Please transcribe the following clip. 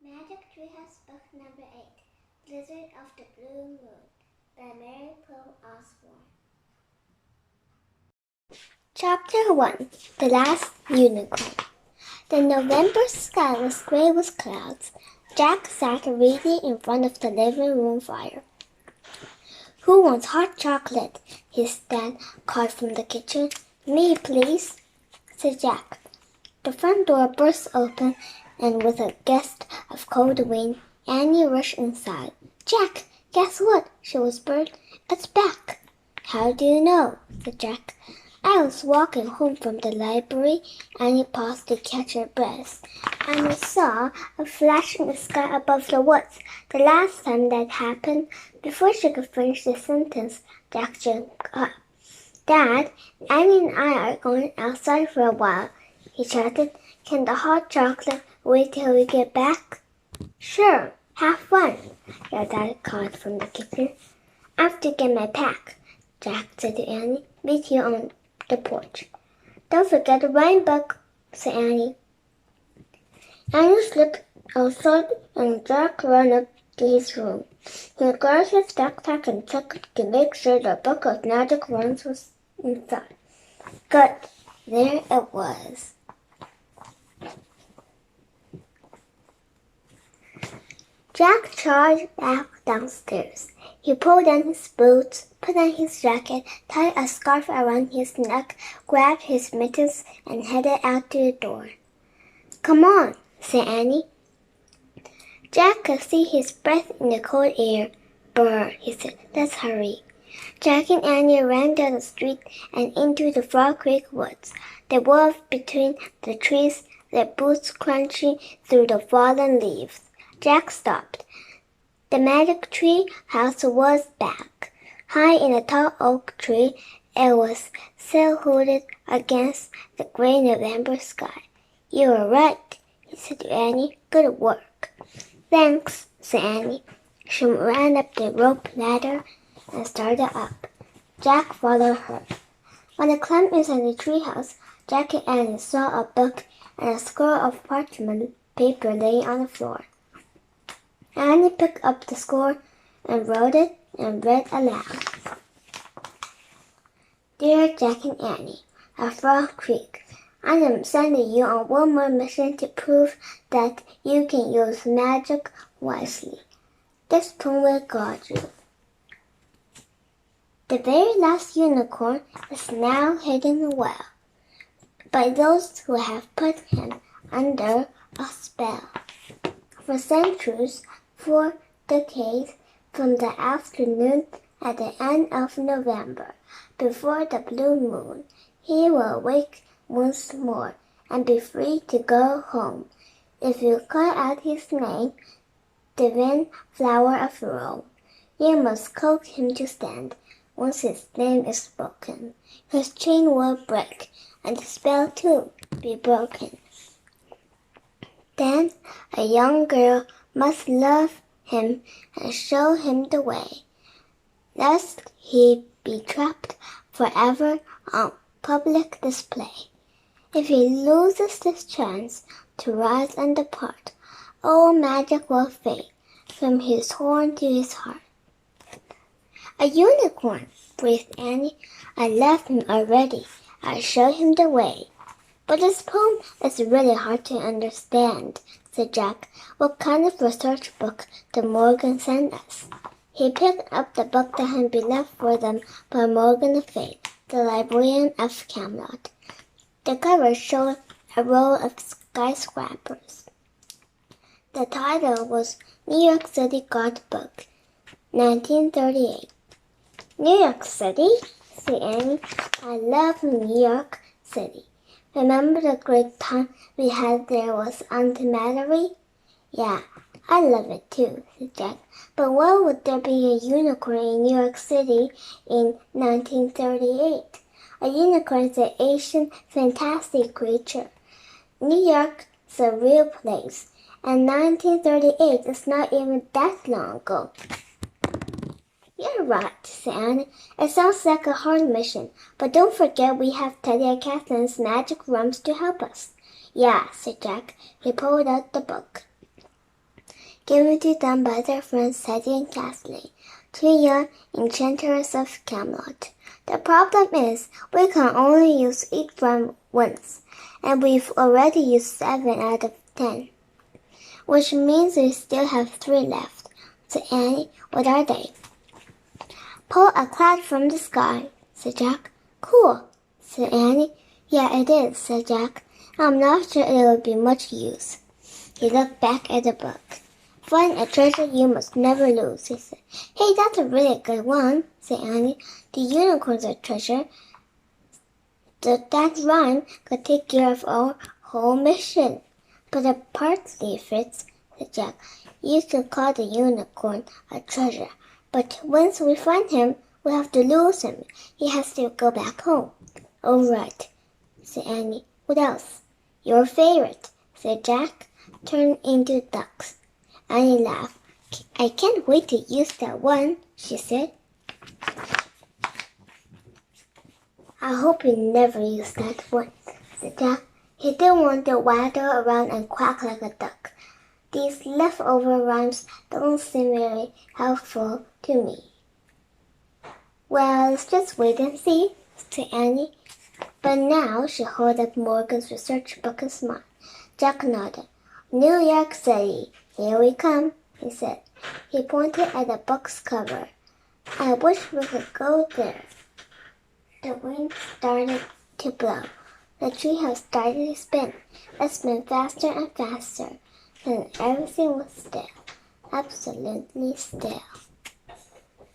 Magic Treehouse Book Number 8, Blizzard of the Blue Moon, by Mary Pearl Osborne. Chapter 1, The Last Unicorn. The November sky was gray with clouds. Jack sat reading in front of the living room fire. "Who wants hot chocolate?" his dad called from the kitchen. "Me, please," said Jack. The front door burst open, and with a gust of cold wind, Annie rushed inside. "Jack, guess what?" she whispered. "It's back." "How do you know?" said Jack. "I was walking home from the library." Annie paused to catch her breath. "And I saw a flash in the sky above the woods. The last time that happened." Before she could finish the sentence, Jack jumped up. "Dad, Annie and I are going outside for a while," he shouted. "Can the hot chocolate wait till we get back?" "Sure, have fun," your dad called from the kitchen. "I have to get my pack," Jack said to Annie. "Meet you on the porch." "Don't forget the rain book," said Annie. Annie slipped outside and Jack ran up to his room. He grabbed his backpack and checked to make sure the book of magic rhymes was inside. Good. There it was. Jack charged back downstairs. He pulled on his boots, put on his jacket, tied a scarf around his neck, grabbed his mittens, and headed out to the door. "Come on," said Annie. Jack could see his breath in the cold air. "Brr," he said. "Let's hurry." Jack and Annie ran down the street and into the Frog Creek woods. They wove between the trees, their boots crunching through the fallen leaves. Jack stopped. The magic tree house was back. High in a tall oak tree, it was silhouetted against the gray November sky. "You were right," he said to Annie. "Good work." "Thanks," said Annie. She ran up the rope ladder and started up. Jack followed her. When they climbed inside the treehouse, Jack and Annie saw a book and a scroll of parchment paper laying on the floor. Annie picked up the scroll and wrote it and read aloud. "Dear Jack and Annie of Frog Creek, I am sending you on one more mission to prove that you can use magic wisely. This poem will guide you. The very last unicorn is now hidden well by those who have put him under a spell. For centuries, 4 decades, from the afternoon at the end of November, before the blue moon, he will wake once more and be free to go home. If you call out his name, divine flower of Rome, you must coax him to stand. Once his name is spoken, his chain will break, and the spell too be broken. Then a young girl must love him and show him the way, lest he be trapped forever on public display. If he loses this chance to rise and depart, all magic will fade from his horn to his heart." "A unicorn," breathed Annie. "I love him already. I'll show him the way." "But this poem is really hard to understand," said Jack. "What kind of research book did Morgan send us?" He picked up the book that had been left for them by Morgan le Fay, the librarian of Camelot. The cover showed a row of skyscrapers. The title was New York City Guidebook, 1938. "New York City?" said Annie. "I love New York City. Remember the great time we had there was Aunt Mallory?" "Yeah, I love it too," said Jack. "But why would there be a unicorn in New York City in 1938? A unicorn is an ancient, fantastic creature. New York is a real place, and 1938 is not even that long ago." "You're right," said Annie. "It sounds like a hard mission, but don't forget we have Teddy and Kathleen's magic rhymes to help us." "Yeah," said Jack. He pulled out the book. given to them by their friends Teddy and Kathleen, two young enchanters of Camelot. The problem is we can only use each rhyme once, and we've already used 7 out of 10, which means we still have 3 left. said Annie. What are they? Pull a cloud from the sky, said Jack. Cool, said Annie. Yeah, it is, said Jack. I'm not sure it will be much use. He looked back at the book. Find a treasure you must never lose, he said. Hey, that's a really good one, said Annie. The unicorn's a treasure. That rhyme could take care of our whole mission. But partly, Fritz, said Jack. You should call the unicorn a treasure. But once we find him, we have to lose him. He has to go back home. All right, said Annie. What else? Your favorite, said Jack. Turn into ducks. Annie laughed. I can't wait to use that one, she said. I hope you never use that one, said Jack. He didn't want to waddle around and quack like a duck. These leftover rhymes don't seem very helpful to me. Well, let's just wait and see, said Annie. But now she held up Morgan's research book and smiled. Jack nodded. New York City, here we come, he said. He pointed at the book's cover. I wish we could go there. The wind started to blow. The treehouse started to spin. It spun faster and faster. Then everything was still, absolutely still.